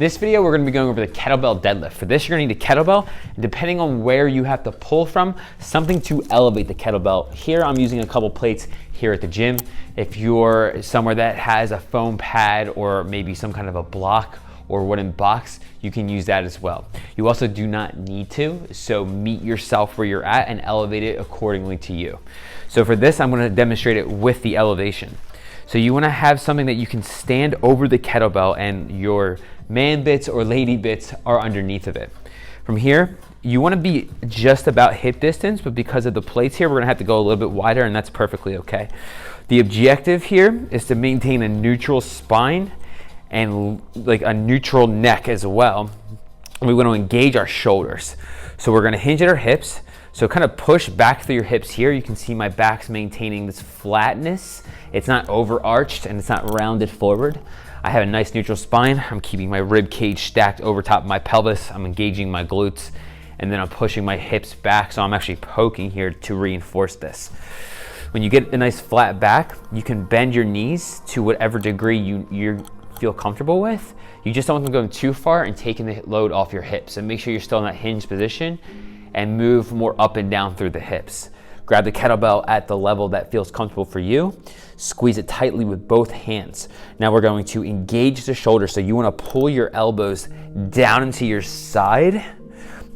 This video, we're gonna be going over the kettlebell deadlift. For this, you're gonna need a kettlebell, and depending on where you have to pull from, something to elevate the kettlebell. Here, I'm using a couple plates here at the gym. If you're somewhere that has a foam pad or maybe some kind of a block or wooden box, you can use that as well. You also do not need to, so meet yourself where you're at and elevate it accordingly to you. So for this, I'm gonna demonstrate it with the elevation. So you wanna have something that you can stand over the kettlebell and your man bits or lady bits are underneath of it. From here, you wanna be just about hip distance, but because of the plates here, we're gonna have to go a little bit wider, and that's perfectly okay. The objective here is to maintain a neutral spine and like a neutral neck as well. And we wanna engage our shoulders. So we're gonna hinge at our hips. So kind of push back through your hips here. You can see my back's maintaining this flatness. It's not overarched and it's not rounded forward. I have a nice neutral spine. I'm keeping my rib cage stacked over top of my pelvis. I'm engaging my glutes, and then I'm pushing my hips back. So I'm actually poking here to reinforce this. When you get a nice flat back, you can bend your knees to whatever degree you feel comfortable with. You just don't want them going too far and taking the load off your hips. And make sure you're still in that hinge position and move more up and down through the hips. Grab the kettlebell at the level that feels comfortable for you. Squeeze it tightly with both hands. Now we're going to engage the shoulder. So you wanna pull your elbows down into your side,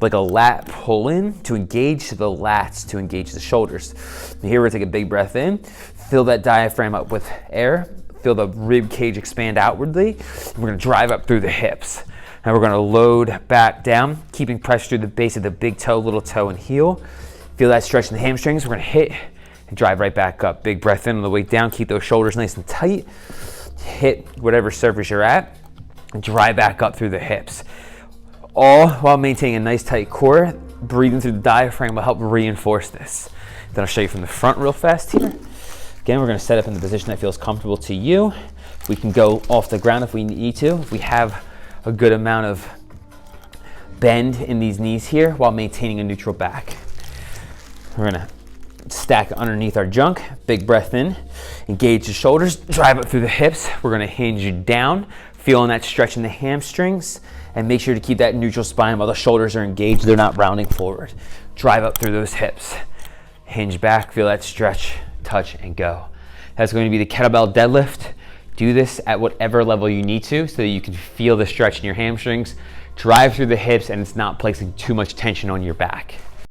like a lat pull in to engage the lats, to engage the shoulders. And here we're gonna take a big breath in, fill that diaphragm up with air, feel the rib cage expand outwardly. And we're gonna drive up through the hips. Now we're gonna load back down, keeping pressure through the base of the big toe, little toe, and heel. Feel that stretch in the hamstrings. We're gonna hit and drive right back up. Big breath in on the way down. Keep those shoulders nice and tight. Hit whatever surface you're at and drive back up through the hips. All while maintaining a nice tight core. Breathing through the diaphragm will help reinforce this. Then I'll show you from the front real fast here. Again, we're gonna set up in the position that feels comfortable to you. We can go off the ground if we need to. If we have a good amount of bend in these knees here while maintaining a neutral back. We're gonna stack underneath our junk, big breath in, engage the shoulders, drive up through the hips. We're gonna hinge down, feeling that stretch in the hamstrings, and make sure to keep that neutral spine while the shoulders are engaged, they're not rounding forward. Drive up through those hips. Hinge back, feel that stretch, touch, and go. That's going to be the kettlebell deadlift. Do this at whatever level you need to so that you can feel the stretch in your hamstrings, drive through the hips, and it's not placing too much tension on your back.